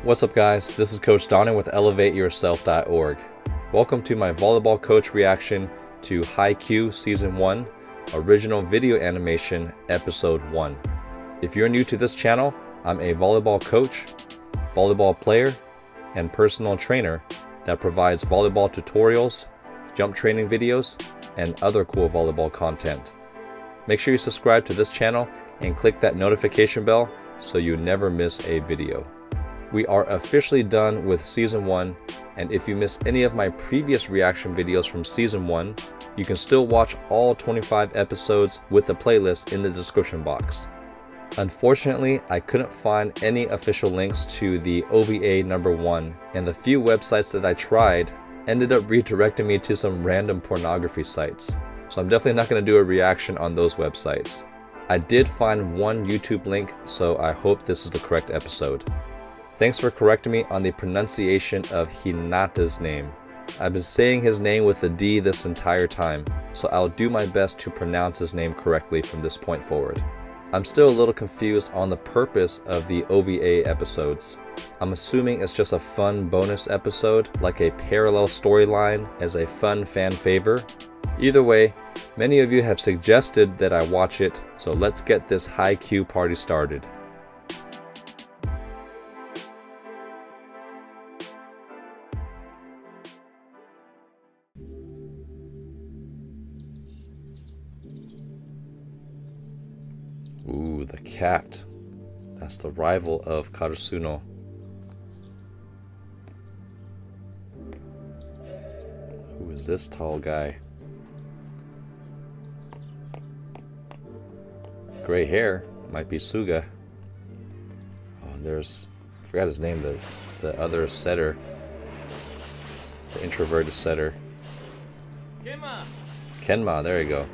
What's up guys, this is Coach Donnie with ElevateYourself.org. Welcome to my volleyball coach reaction to Haikyuu Season 1, Original Video Animation Episode 1. If you're new to this channel, I'm a volleyball coach, volleyball player, and personal trainer that provides volleyball tutorials, jump training videos, and other cool volleyball content. Make sure you subscribe to this channel and click that notification bell so you never miss a video. We are officially done with Season 1, and if you missed any of my previous reaction videos from Season 1, you can still watch all 25 episodes with the playlist in the description box. Unfortunately, I couldn't find any official links to the OVA number 1, and the few websites that I tried ended up redirecting me to some random pornography sites. So I'm definitely not going to do a reaction on those websites. I did find one YouTube link, so I hope this is the correct episode. Thanks for correcting me on the pronunciation of Hinata's name. I've been saying his name with a D this entire time, so I'll do my best to pronounce his name correctly from this point forward. I'm still a little confused on the purpose of the OVA episodes. I'm assuming it's just a fun bonus episode, like a parallel storyline as a fun fan favor. Either way, many of you have suggested that I watch it, so let's get this Haikyuu party started. Ooh, the cat. That's the rival of Karasuno. Who is this tall guy? Gray hair. Might be Suga. Oh, there's... I forgot his name. The other setter. The introverted setter. Kenma, there you go.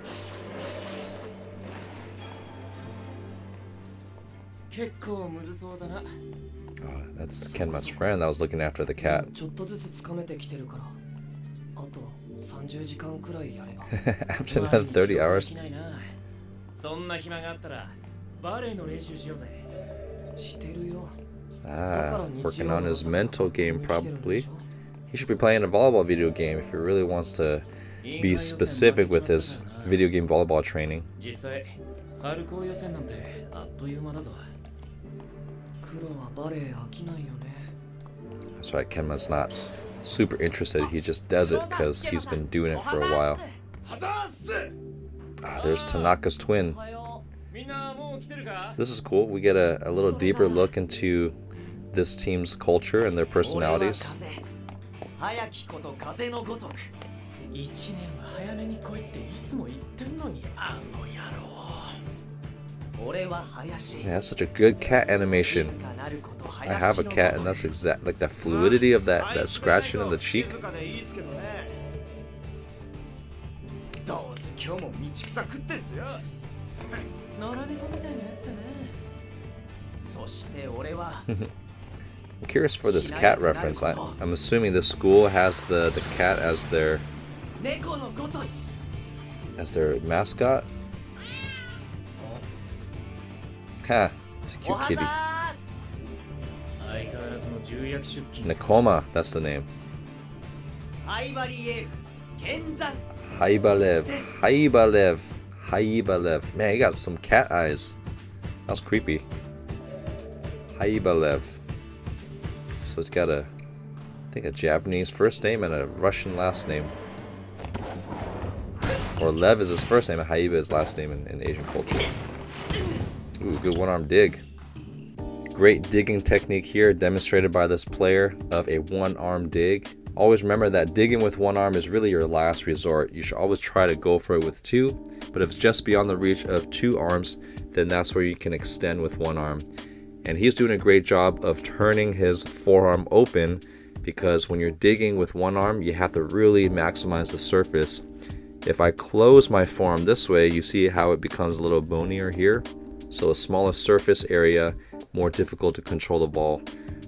Oh, that's Kenma's friend that was looking after the cat. After another 30 hours? Ah, working on his mental game probably. He should be playing a volleyball video game if he really wants to be specific with his video game volleyball training. That's right, Kenma's not super interested, he just does it because he's been doing it for a while. Ah, there's Tanaka's twin. This is cool, we get a little deeper look into this team's culture and their personalities. Yeah, that's such a good cat animation. I have a cat and that's exact, like the fluidity of that scratching in the cheek. I'm curious for this cat reference. I'm assuming the school has the cat as their mascot. Ha, it's a cute kitty. Nekoma, that's the name. Haibalev. Man, he got some cat eyes. That's creepy. Haibalev. So it's got I think a Japanese first name and a Russian last name. Or Lev is his first name and Haiba is last name in Asian culture. Ooh, good one-arm dig. Great digging technique here demonstrated by this player of a one-arm dig. Always remember that digging with one arm is really your last resort. You should always try to go for it with two, but if it's just beyond the reach of two arms, then that's where you can extend with one arm. And he's doing a great job of turning his forearm open, because when you're digging with one arm, you have to really maximize the surface. If I close my forearm this way, you see how it becomes a little bonier here. So a smaller surface area, more difficult to control the ball.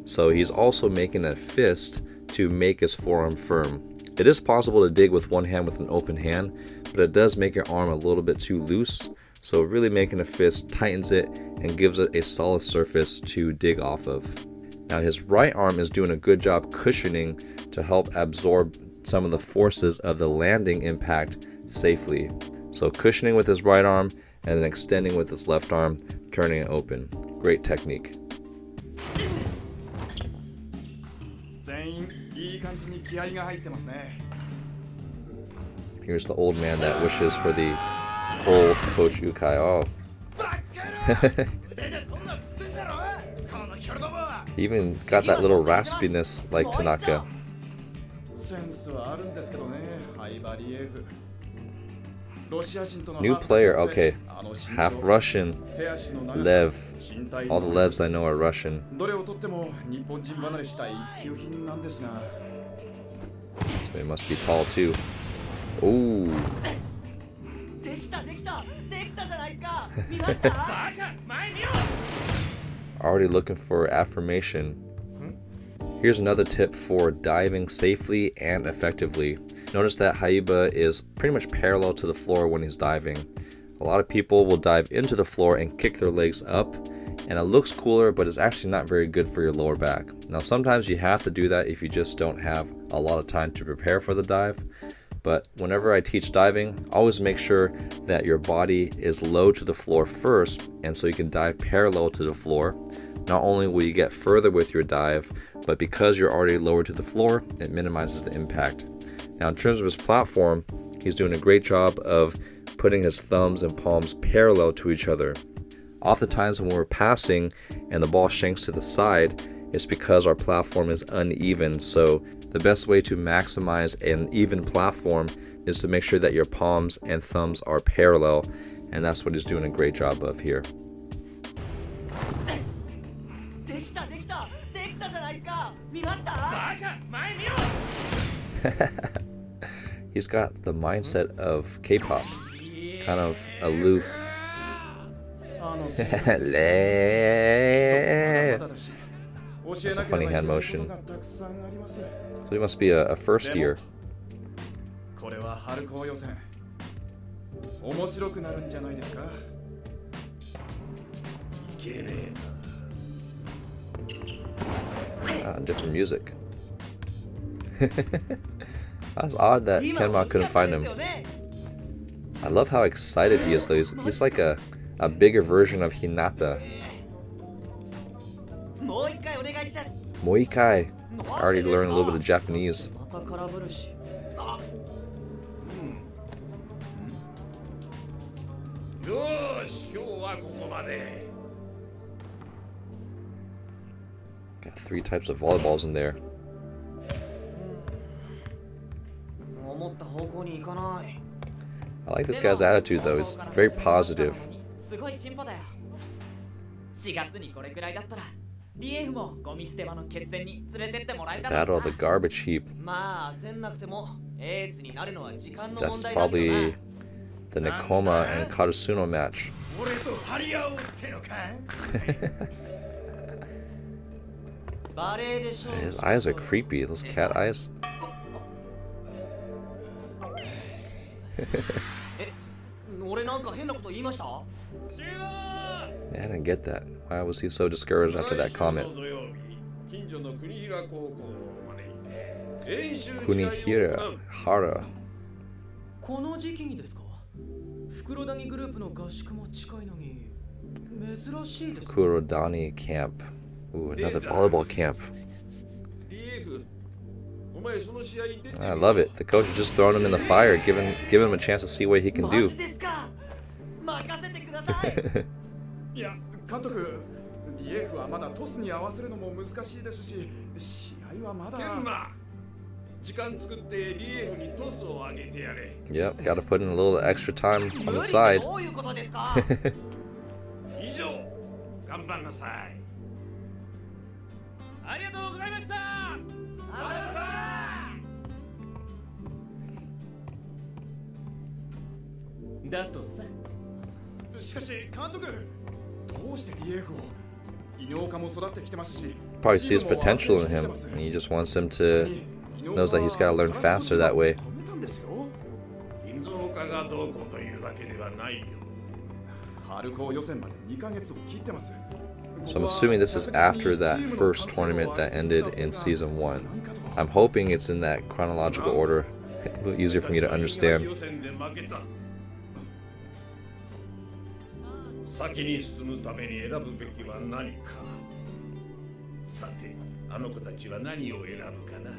So he's also making a fist to make his forearm firm. It is possible to dig with one hand with an open hand, but it does make your arm a little bit too loose. So really making a fist tightens it and gives it a solid surface to dig off of. Now his right arm is doing a good job cushioning to help absorb some of the forces of the landing impact safely. So cushioning with his right arm and then extending with his left arm, turning it open. Great technique. Here's the old man that wishes for the old Coach Ukai. Oh. He even got that little raspiness like Tanaka. New player, okay. Half Russian. Lev. All the Levs I know are Russian. So he must be tall too. Ooh. Already looking for affirmation. Here's another tip for diving safely and effectively. Notice that Haiba is pretty much parallel to the floor when he's diving. A lot of people will dive into the floor and kick their legs up, and it looks cooler, but it's actually not very good for your lower back. Now sometimes you have to do that if you just don't have a lot of time to prepare for the dive. But whenever I teach diving, always make sure that your body is low to the floor first, and so you can dive parallel to the floor. Not only will you get further with your dive, but because you're already lower to the floor, it minimizes the impact. Now in terms of his platform, he's doing a great job of putting his thumbs and palms parallel to each other. Oftentimes when we're passing and the ball shanks to the side, it's because our platform is uneven. So the best way to maximize an even platform is to make sure that your palms and thumbs are parallel, and that's what he's doing a great job of here. He's got the mindset of K-pop, kind of aloof. That's a funny hand motion. So he must be a first year. Different music. That's odd that Kenma couldn't find him. I love how excited he is though. He's like a bigger version of Hinata. Moikai. I already learned a little bit of Japanese. Got 3 types of volleyballs in there. I like this guy's attitude though, he's very positive. Battle of the garbage heap. That's probably the Nekoma and Karasuno match. His eyes are creepy, those cat eyes. Yeah, I didn't get that. Why was he so discouraged after that comment? Kunihira Hara. Kurodani camp. Ooh, another volleyball camp. I love it. The coach is just throwing him in the fire, giving him a chance to see what he can do. Yep, gotta put in a little extra time on the side. Probably sees potential in him, and he just wants him to, knows that he's got to learn faster that way. So I'm assuming this is after that first tournament that ended in Season 1. I'm hoping it's in that chronological order. A little easier for me to understand. 先に進むために選ぶべきは何か。さて、あの子たちは何を選ぶかな。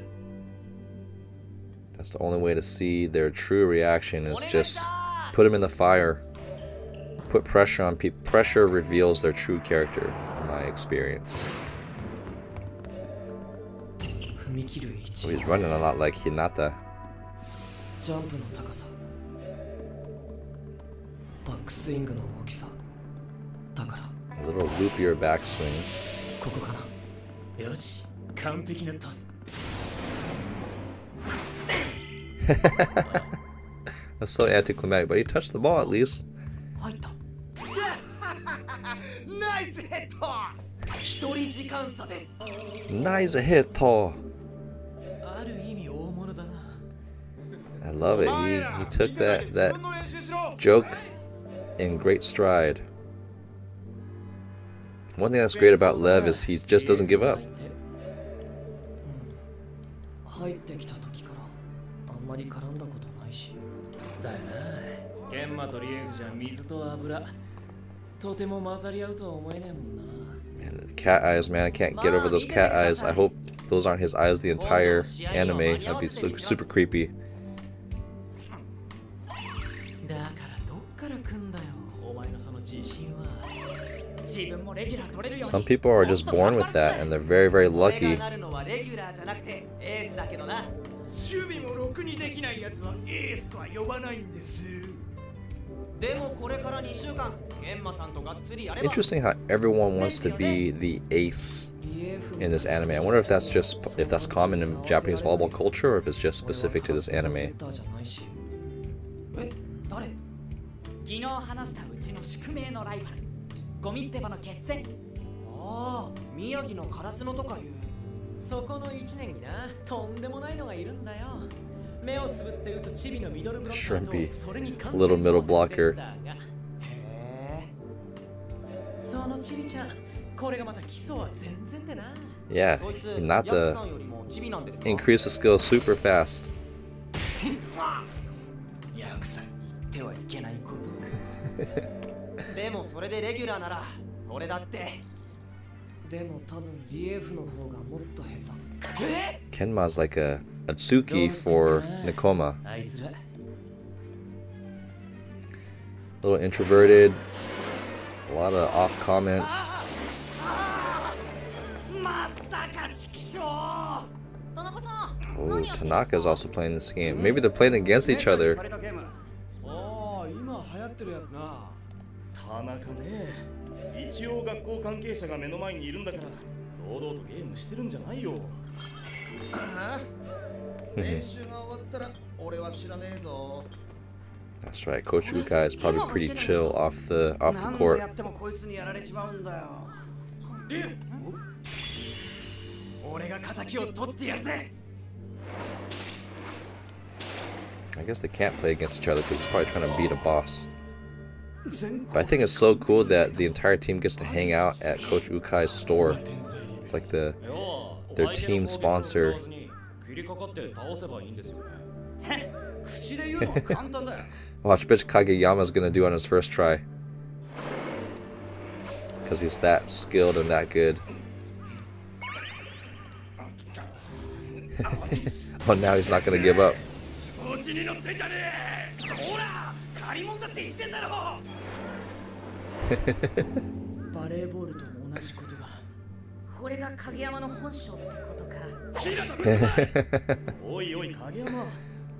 That's the only way to see their true reaction is just put them in the fire. Put pressure on people. Pressure reveals their true character, in my experience. So he's running a lot like Hinata. A little loopier backswing. That's so anticlimactic, but he touched the ball at least. Nice hit! Nice hit! I love it. He took that joke in great stride. One thing that's great about Lev is he just doesn't give up. And the cat eyes, man, I can't get over those cat eyes. I hope those aren't his eyes the entire anime. That'd be super creepy. Some people are just born with that, and they're very, very lucky. Interesting how everyone wants to be the ace in this anime. I wonder if that's common in Japanese volleyball culture, or if it's just specific to this anime. Shrimpy, little middle blocker. Yeah, not the increase the skill super fast. Kenma's like a Atsuki for Nekoma. A little introverted, a lot of off comments. Oh, Tanaka's also playing this game. Maybe they're playing against each other. That's right, Coach Ukai is probably pretty chill off the court. I guess they can't play against each other because he's probably trying to beat a boss. But I think it's so cool that the entire team gets to hang out at Coach Ukai's store. It's like their team sponsor. Watch, bitch, Kageyama's gonna do on his first try. Because he's that skilled and that good. Oh, now he's not gonna give up.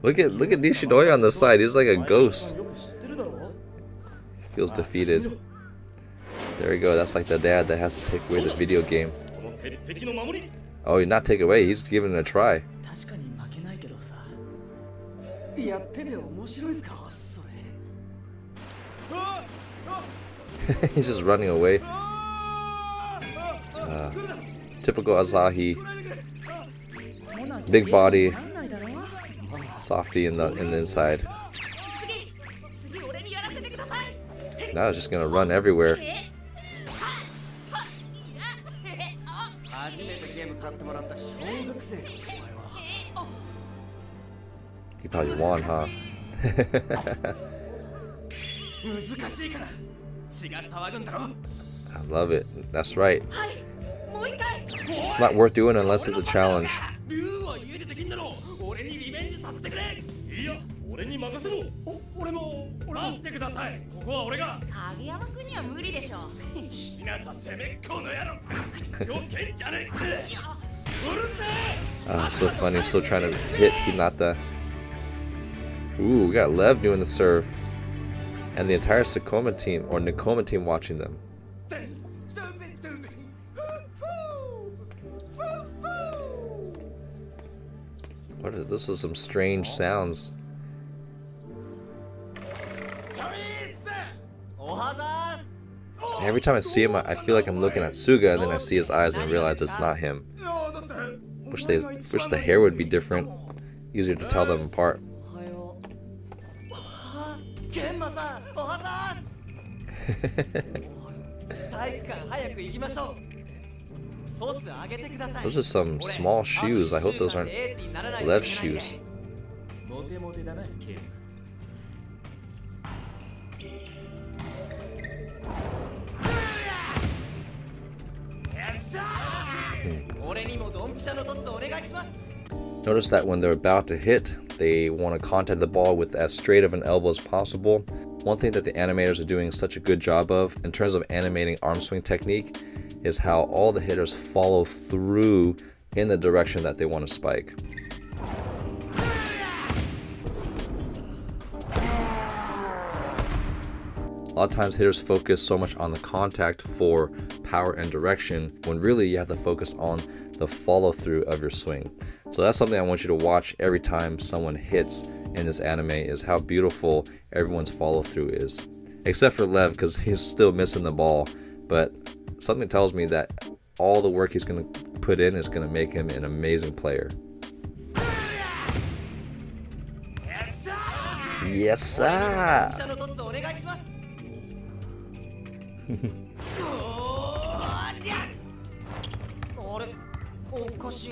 Look at Nishinoya on the side. He's like a ghost. Feels defeated. There we go. That's like the dad that has to take away the video game. Oh, he not take away. He's giving it a try. He's just running away. Typical Asahi. Big body. Softy in the inside. Now it's just gonna run everywhere. He probably won, huh? I love it. That's right. It's not worth doing unless it's a challenge. So funny, still trying to hit Hinata. Ooh, we got Lev doing the serve. And the entire Sakoma team, or Nekoma team, watching them. This is some strange sounds. Every time I see him, I feel like I'm looking at Suga, and then I see his eyes and realize it's not him. Wish the hair would be different. Easier to tell them apart. Those are some small shoes. I hope those aren't Lev's shoes. Notice that when they're about to hit, they want to contact the ball with as straight of an elbow as possible. One thing that the animators are doing such a good job of in terms of animating arm swing technique is how all the hitters follow through in the direction that they want to spike. A lot of times hitters focus so much on the contact for power and direction when really you have to focus on the follow through of your swing. So that's something I want you to watch every time someone hits in this anime, is how beautiful everyone's follow through is. Except for Lev, because he's still missing the ball, but something tells me that all the work he's going to put in is going to make him an amazing player. Yes, sir!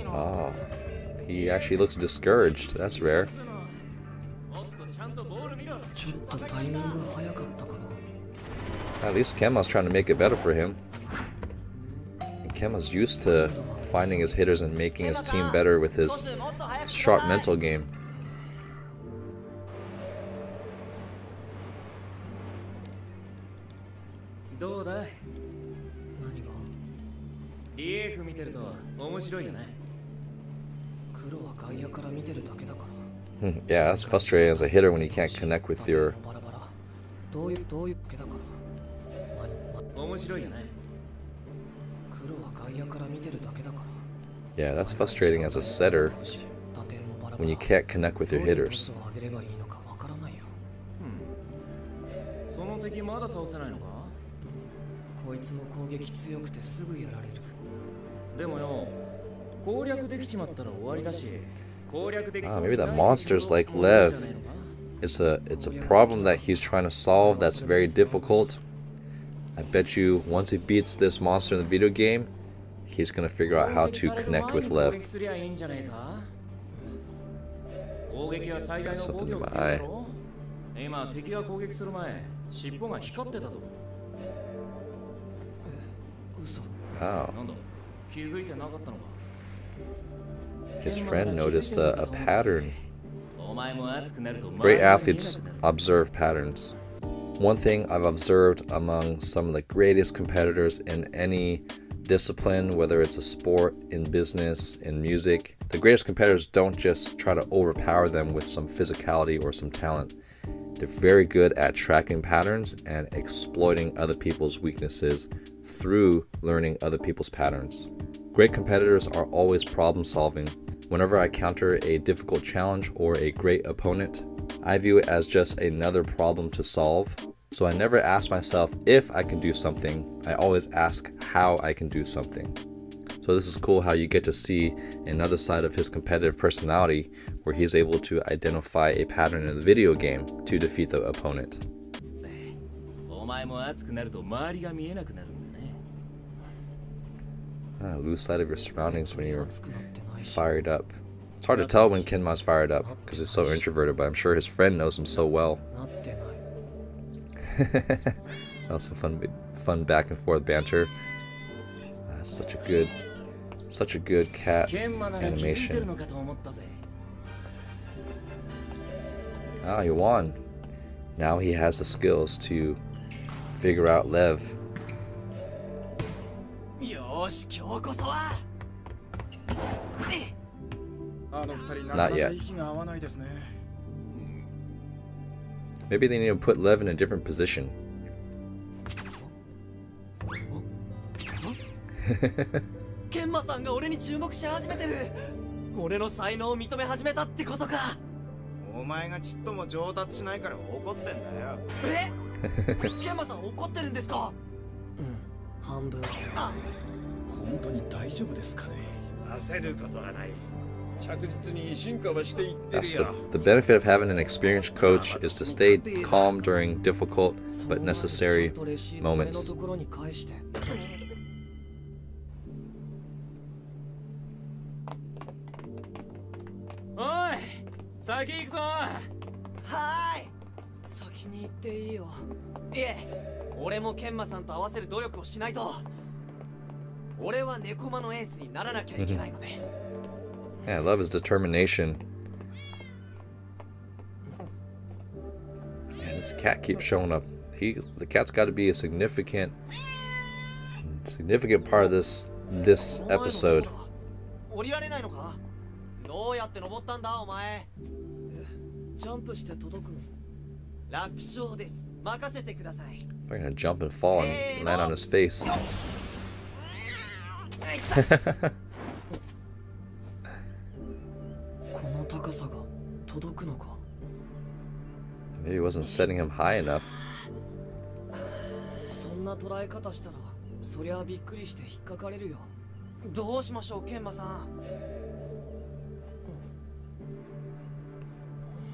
Oh, he actually looks discouraged. That's rare. At least Kema's trying to make it better for him. Kema's used to finding his hitters and making his team better with his sharp mental game. Yeah, that's frustrating as a hitter when you can't connect with your... Yeah, that's frustrating as a setter when you can't connect with your hitters. Maybe the monsters like Lev. It's a problem that he's trying to solve that's very difficult. I bet you once he beats this monster in the video game, he's gonna figure out how to connect with Lev. Got something in my eye. Wow. His friend noticed a pattern. Great athletes observe patterns. One thing I've observed among some of the greatest competitors in any discipline, whether it's a sport, in business, in music, the greatest competitors don't just try to overpower them with some physicality or some talent. They're very good at tracking patterns and exploiting other people's weaknesses through learning other people's patterns. Great competitors are always problem solving. Whenever I counter a difficult challenge or a great opponent, I view it as just another problem to solve. So I never ask myself if I can do something, I always ask how I can do something. So this is cool how you get to see another side of his competitive personality where he's able to identify a pattern in the video game to defeat the opponent. Lose sight of your surroundings when you're fired up. It's hard to tell when Kenma's fired up because he's so introverted, but I'm sure his friend knows him so well. Also fun back and forth banter. Such a good cat animation. Ah, he won. Now he has the skills to figure out Lev. Not yet. Maybe they need to put Lev in a different position. ケンマさんが俺に注目し始めてる。俺の才能を認め始めたってことか。お前がちっとも上達しないから怒ってんだよ。ケンマさん怒ってるんですか？うん、半分。あ、本当に大丈夫ですかね。焦ることはない。着実に進化はしていってるよ。 The benefit of having an experienced coach is to stay calm during difficult but necessary moments. おい、先行くぞ。はーい。先に行っていいよ。いえ、俺もケンマさんと合わせる努力をしないと。俺はネコマのエースにならなきゃいけないので。Yeah, I love his determination. Man, this cat keeps showing up. The cat's got to be a significant part of this episode. 降りられないのか？どうやって登ったんだお前？ジャンプして届くの？楽勝です。任せてください。I'm gonna jump and fall and land on his face. Maybe he wasn't setting him high enough. そんな捉え方したら、そりゃびっくりして引っかかれるよ。どうしましょう、ケンマさん。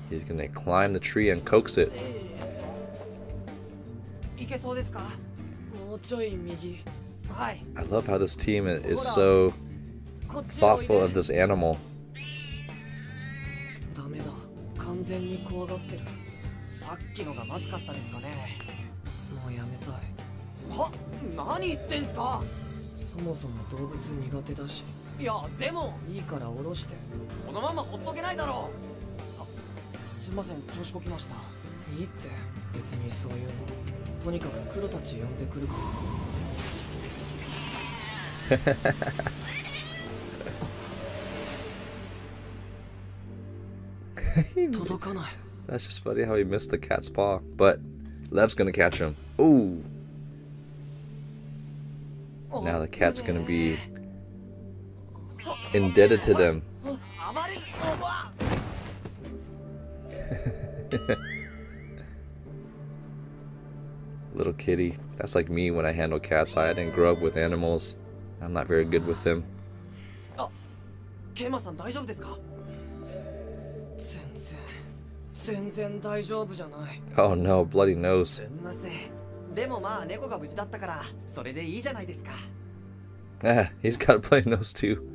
He's gonna climb the tree and coax it. いけそうですか？もうちょい右。はい。I love how this team is so thoughtful of this animal. ダメだ。完全に怖がってる。さっきのがまずかったですかね。もうやめたい。は？何言ってんすか？そもそも動物苦手だし。いや、でもいいから下ろして。このままほっとけないだろう。あ、すいません、調子こきました。いいって、別にそういうの。とにかく黒たち呼んでくるから。届かない。That's just funny how he missed the cat's paw. But Lev's gonna catch him. Ooh. Now the cat's gonna be indebted to them. Little kitty. That's like me when I handle cats. I didn't grow up with animals. I'm not very good with them. Oh no, bloody nose. Ah, he's got a bloody nose too.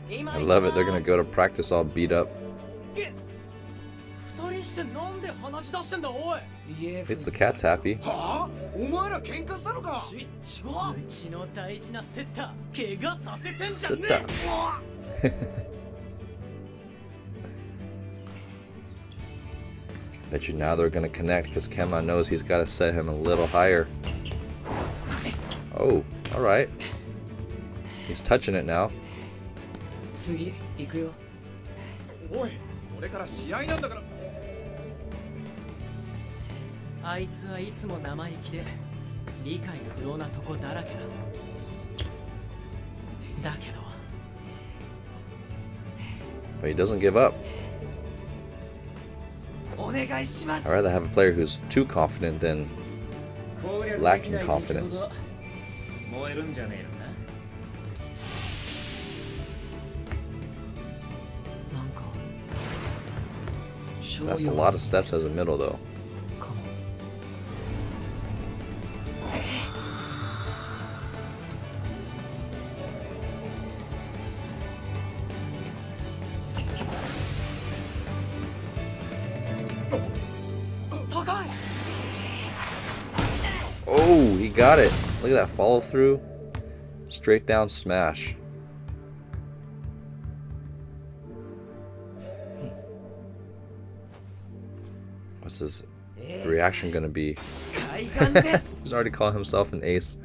I love it. They're gonna go to practice all beat up. It's the cat's happy. Sit down. Bet you now they're gonna connect because Kenma knows he's got to set him a little higher. Oh, all right. He's touching it now. But he doesn't give up. I'd rather have a player who's too confident than lacking confidence. 燃えるんじゃねえのか。なんか That's a lot of steps as a middle though. かも。高い。 Oh, he got it. Look at that follow through. Straight down smash. What's his reaction gonna be? 快感です。 He's already calling himself an ace.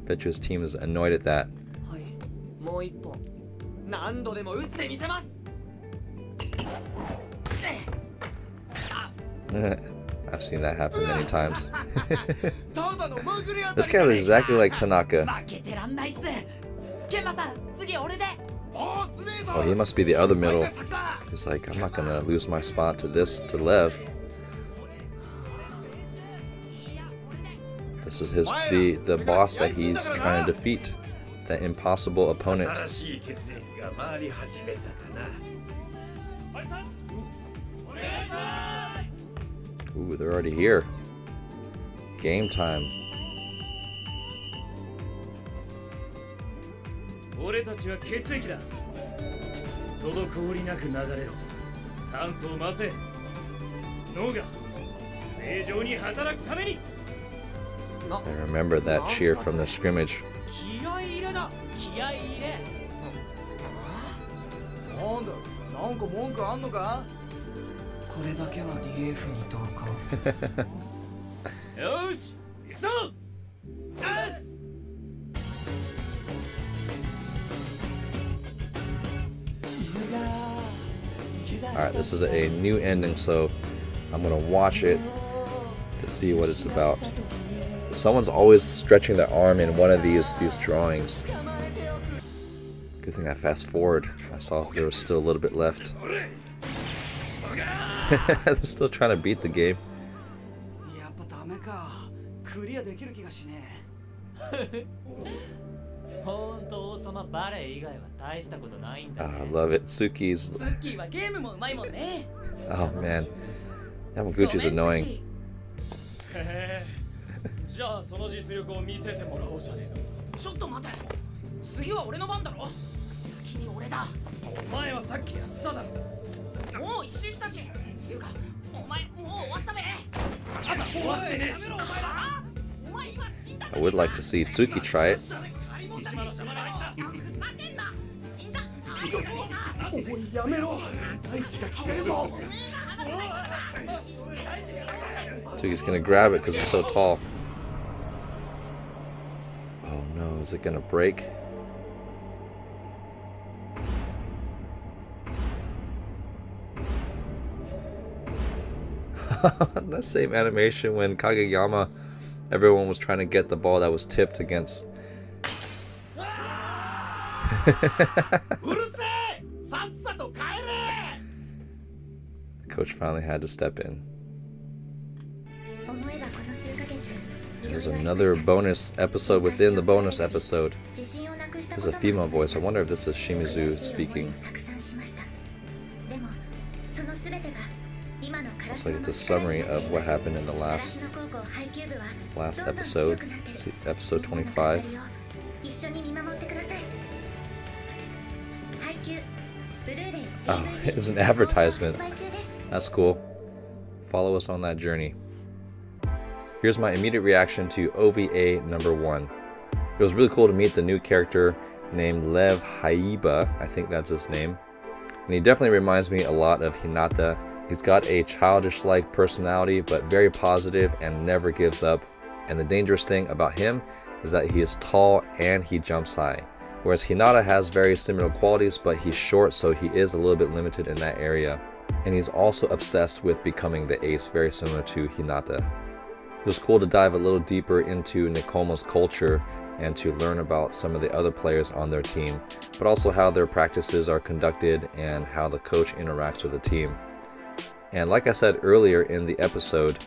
Bet you his team is annoyed at that. はい、もう一本何度でも打ってみせます。 I've seen that happen many times. ただのまぐれ当た This り guy was exactly like Tanaka. 負けてらんないっす。ケンマさん、次俺で。 Oh, he must be the other middle. He's like, I'm not gonna lose my spot to Lev. This is the boss that he's trying to defeat. That impossible opponent. 新しい血液が回り始めたかな。 Ooh, they're already here. Game time. 俺たちは血液だ。滞りなく流れろ。酸素を混ぜ。脳が正常に働くために。 I remember that cheer from the scrimmage. 気合い入れだ。気合い入れ。なんだ、なんか文句あんのか。これだけはリエフに同感。よし、行くぞ。 Alright, this is a new ending, so I'm gonna watch it to see what it's about. Someone's always stretching their arm in one of these drawings. Good thing I fast forward. I saw there was still a little bit left. They're still trying to beat the game. やっぱダメか。クリアできる気がしねえ。ほんと王様バレエ以外は大したことないんだ I ね。 love it. Suki's. スッキーはゲームもうまいもんね。 Oh man. Yamaguchi's annoying. へへ。じゃあその実力を見せてもらおうじゃねえの。ちょっと待て。次は俺の番だろ。先に俺だ。お前はさっきやっただろ。もう一周したし。いうか、お前もう終わったべ。まだ終わってねえし。お前今死んだ。 I would like to see Tsuki try it. 三島の邪魔で入った。ふざけんな。死んだ。おいやめろ。大地が切れるぞ。 Tsuki's gonna grab it because it's so tall. Oh no, is it gonna break? That same animation when Kageyama, everyone was trying to get the ball that was tipped against. Coach finally had to step in. There's another bonus episode within the bonus episode. There's a female voice. I wonder if this is Shimizu speaking. Looks like it's a summary of what happened in the last episode, episode 25. Oh, it's an advertisement. That's cool. Follow us on that journey. Here's my immediate reaction to OVA number 1. It was really cool to meet the new character named Lev Haiba. I think that's his name. And he definitely reminds me a lot of Hinata. He's got a childish-like personality, but very positive and never gives up. And the dangerous thing about him is that he is tall and he jumps high. Whereas Hinata has very similar qualities, but he's short, so he is a little bit limited in that area. And he's also obsessed with becoming the ace, very similar to Hinata. It was cool to dive a little deeper into Nekoma's culture and to learn about some of the other players on their team, but also how their practices are conducted and how the coach interacts with the team. And like I said earlier in the episode,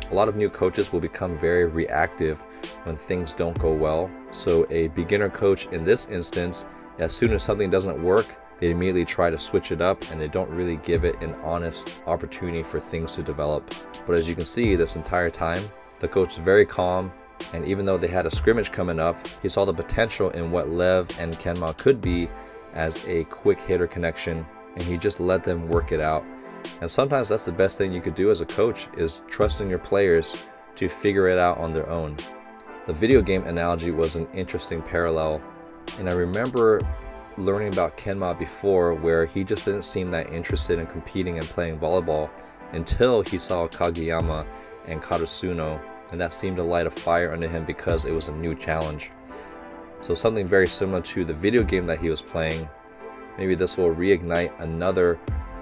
a lot of new coaches will become very reactive when things don't go well. So a beginner coach in this instance, as soon as something doesn't work, they immediately try to switch it up and they don't really give it an honest opportunity for things to develop. But as you can see, this entire time, the coach is very calm, and even though they had a scrimmage coming up, he saw the potential in what Lev and Kenma could be as a quick hitter connection, and he just let them work it out. And sometimes that's the best thing you could do as a coach, is trusting your players to figure it out on their own. The video game analogy was an interesting parallel, and I remember learning about Kenma before, where he just didn't seem that interested in competing and playing volleyball until he saw Kageyama and Karasuno, and that seemed to light a fire under him because it was a new challenge. So something very similar to the video game that he was playing. Maybe this will reignite another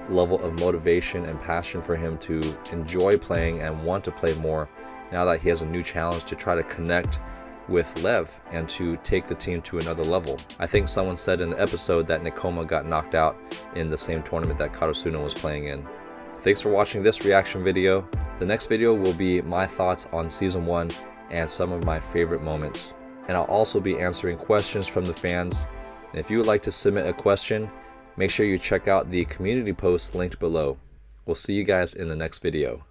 level of motivation and passion for him to enjoy playing and want to play more now that he has a new challenge to try to connect with Lev and to take the team to another level. I think someone said in the episode that Nekoma got knocked out in the same tournament that Karasuno was playing in. Thanks for watching this reaction video. The next video will be my thoughts on Season 1 and some of my favorite moments. And I'll also be answering questions from the fans. And if you would like to submit a question, make sure you check out the community post linked below. We'll see you guys in the next video.